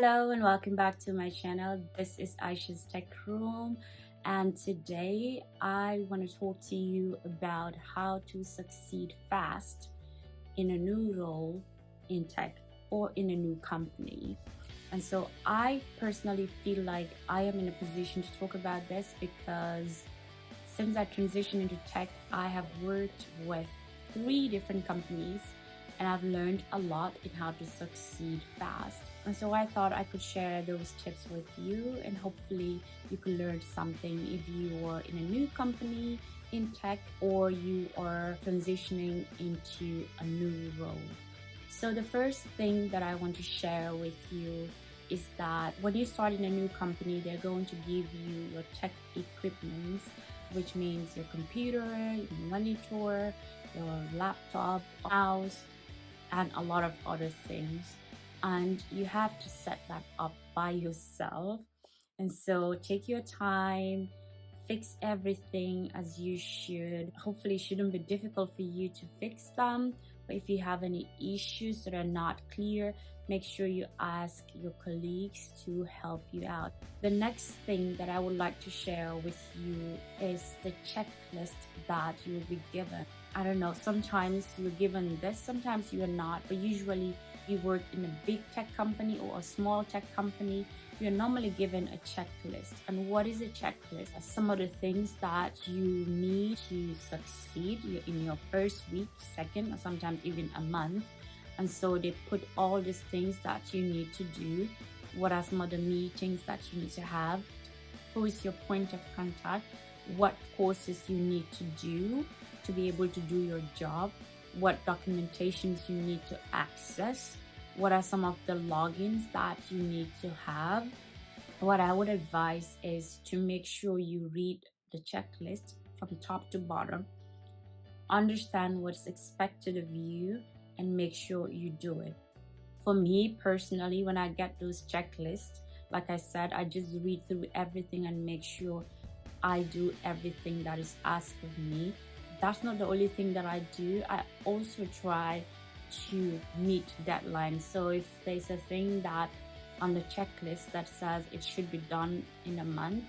Hello and welcome back to my channel. This is Aisha's Tech Room, and today I want to talk to you about how to succeed fast in a new role in tech or in a new company. And so I personally feel like I am in a position to talk about this because since I transitioned into tech, I have worked with 3 different companies and I've learned a lot in how to succeed fast. And so I thought I could share those tips with you, and hopefully you could learn something if you are in a new company in tech or you are transitioning into a new role. So the first thing that I want to share with you is that when you start in a new company, they're going to give you your tech equipment, which means your computer, your monitor, your laptop, mouse, and a lot of other things, and you have to set that up by yourself. And so take your time, fix everything as you should. Hopefully it shouldn't be difficult for you to fix them, but if you have any issues that are not clear, make sure you ask your colleagues to help you out. The next thing that I would like to share with you is the checklist that you'll be given. I don't know, sometimes you're given this, sometimes you are not, but usually you work in a big tech company or a small tech company, you're normally given a checklist. And what is a checklist? Some of the things that you need to succeed in your first week, second, or sometimes even a month. And so they put all these things that you need to do. What are some of the meetings that you need to have? Who is your point of contact? What courses you need to do to be able to do your job? What documentations you need to access? What are some of the logins that you need to have? What I would advise is to make sure you read the checklist from top to bottom, understand what's expected of you, and make sure you do it. For me personally, when I get those checklists, like I said, I just read through everything and make sure I do everything that is asked of me. That's not the only thing that I do. I also try to meet deadlines. So if there's a thing that on the checklist that says it should be done in a month,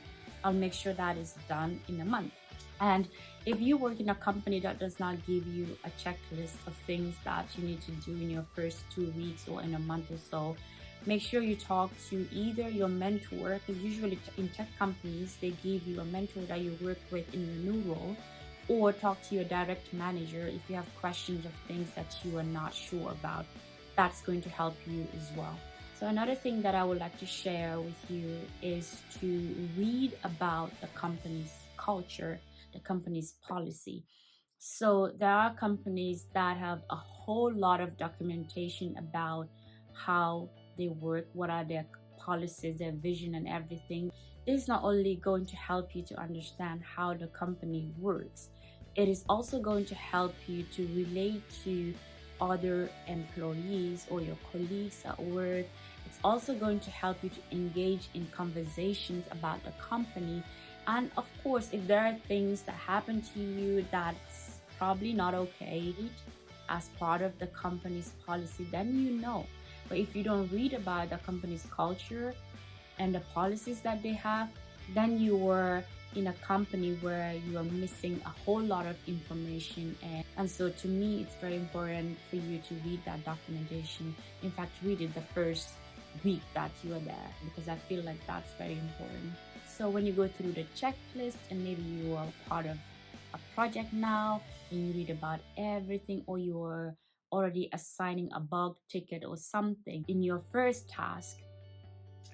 I'll make sure that is done in a month. And if you work in a company that does not give you a checklist of things that you need to do in your first 2 weeks or in a month or so, make sure you talk to either your mentor, because usually in tech companies, they give you a mentor that you work with in your new role, or talk to your direct manager if you have questions of things that you are not sure about. That's going to help you as well. So another thing that I would like to share with you is to read about the company's culture, the company's policy. So there are companies that have a whole lot of documentation about how they work, what are their policies, their vision, and everything. This is not only going to help you to understand how the company works, it is also going to help you to relate to other employees or your colleagues at work. It's also going to help you to engage in conversations about the company. And of course, if there are things that happen to you that's probably not okay as part of the company's policy, then you know. But if you don't read about the company's culture and the policies that they have, then you are in a company where you are missing a whole lot of information. And so to me, it's very important for you to read that documentation. In fact, read it the first week that you are there, because I feel like that's very important. So when you go through the checklist and maybe you are part of a project now and you read about everything, or you are already assigning a bug ticket or something in your first task,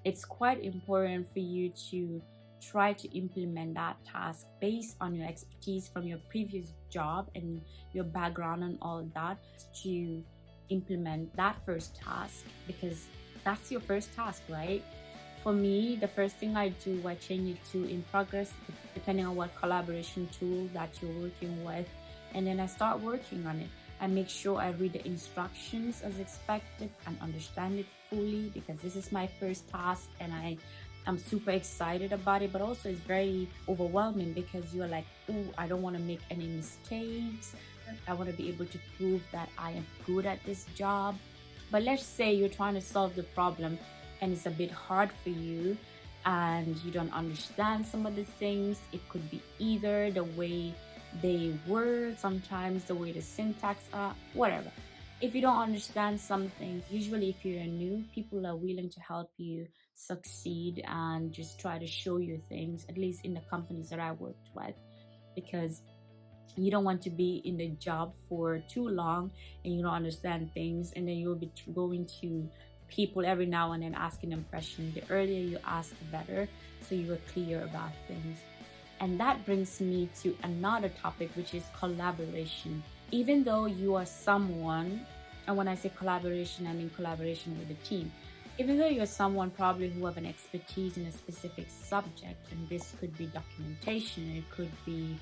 it's quite important for you to try to implement that task based on your expertise from your previous job and your background and all that, to implement that first task, because that's your first task, right? For me, the first thing I do, I change it to in progress, depending on what collaboration tool that you're working with, and then I start working on it. I make sure I read the instructions as expected and understand it fully, because this is my first task and I'm super excited about it, but also it's very overwhelming because you're like, oh, I don't want to make any mistakes. I want to be able to prove that I am good at this job. But let's say you're trying to solve the problem and it's a bit hard for you and you don't understand some of the things. It could be either the way they word, sometimes the way the syntax are, whatever. If you don't understand something, usually if you're new, people are willing to help you succeed and just try to show you things, at least in the companies that I worked with, because you don't want to be in the job for too long and you don't understand things, and then you'll be going to people every now and then asking them questions. The earlier you ask, the better, so you are clear about things. And that brings me to another topic, which is collaboration. Even though you are someone, and when I say collaboration, I mean collaboration with the team. Even though you're someone probably who have an expertise in a specific subject, and this could be documentation, it could be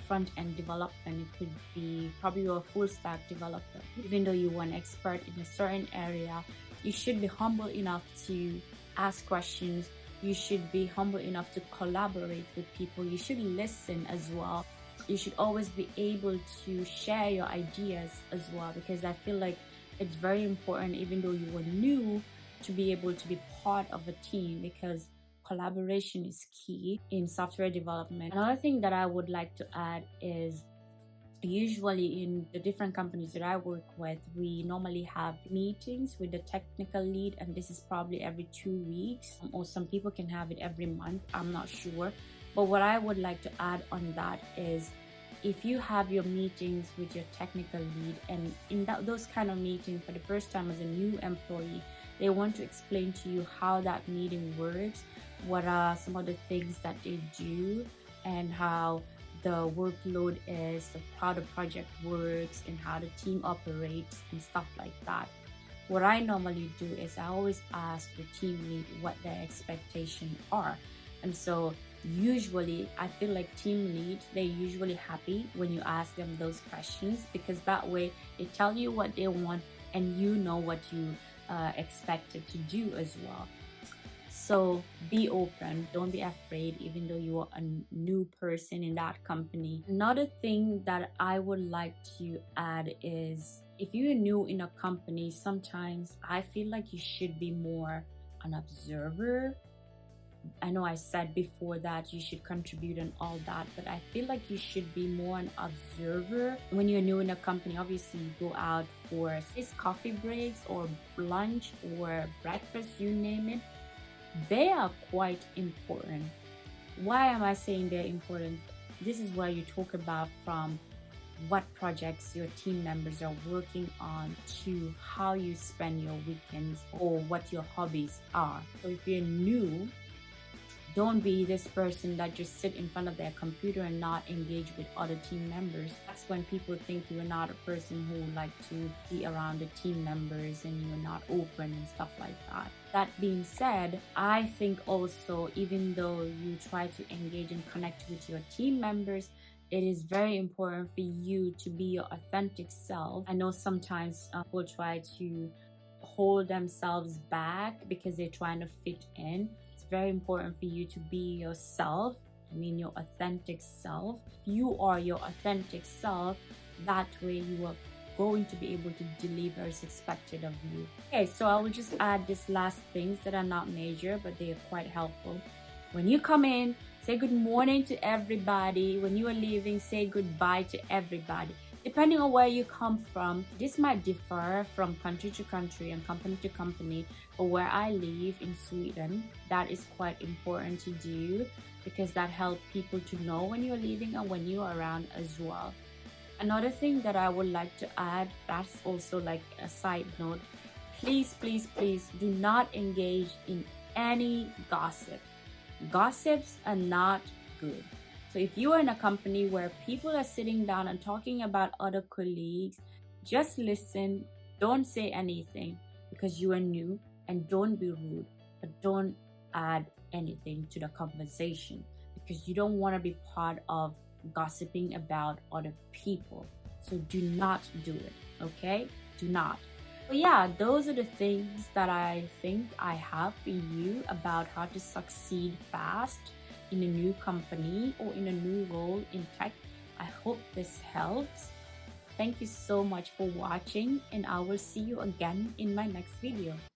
front-end development, it could be probably you're a full-stack developer. Even though you're an expert in a certain area, you should be humble enough to ask questions. You should be humble enough to collaborate with people. You should listen as well. You should always be able to share your ideas as well, because I feel like it's very important, even though you are new, to be able to be part of a team, because collaboration is key in software development. Another thing that I would like to add is, usually in the different companies that I work with, we normally have meetings with the technical lead, and this is probably every 2 weeks, or some people can have it every month, I'm not sure. But what I would like to add on that is, if you have your meetings with your technical lead, and in those kind of meetings for the first time as a new employee, they want to explain to you how that meeting works, what are some of the things that they do, and how the workload is, how the project works, and how the team operates and stuff like that. What I normally do is I always ask the team lead what their expectations are. And so usually I feel like team leads, they're usually happy when you ask them those questions, because that way they tell you what they want and you know what you expected to do as well. So be open, don't be afraid, even though you are a new person in that company. Another thing that I would like to add is, if you're new in a company, sometimes I feel like you should be more an observer. I know I said before that you should contribute and all that, but I feel like you should be more an observer. When you're new in a company, obviously you go out for these coffee breaks or lunch or breakfast, you name it. They are quite important. Why am I saying they're important? This is where you talk about from what projects your team members are working on to how you spend your weekends or what your hobbies are. So if you're new, don't be this person that just sit in front of their computer and not engage with other team members. That's when people think you're not a person who like to be around the team members and you're not open and stuff like that. That being said, I think also, even though you try to engage and connect with your team members, it is very important for you to be your authentic self. I know sometimes people try to hold themselves back because they're trying to fit in. It's very important for you to be yourself. I mean, your authentic self. If you are your authentic self, that way you are going to be able to deliver as expected of you. Okay, so I will just add these last things that are not major, but they are quite helpful. When you come in, say good morning to everybody. When you are leaving, say goodbye to everybody. Depending on where you come from, this might differ from country to country and company to company, but where I live in Sweden, that is quite important to do, because that helps people to know when you're leaving and when you're around as well. Another thing that I would like to add, that's also like a side note, please, please, please do not engage in any gossip. Gossips are not good. So if you are in a company where people are sitting down and talking about other colleagues, just listen, don't say anything because you are new, and don't be rude, but don't add anything to the conversation because you don't want to be part of gossiping about other people. So do not do it, okay? Do not. So yeah, those are the things that I think I have for you about how to succeed fast in a new company or in a new role in tech. I hope this helps. Thank you so much for watching, and I will see you again in my next video.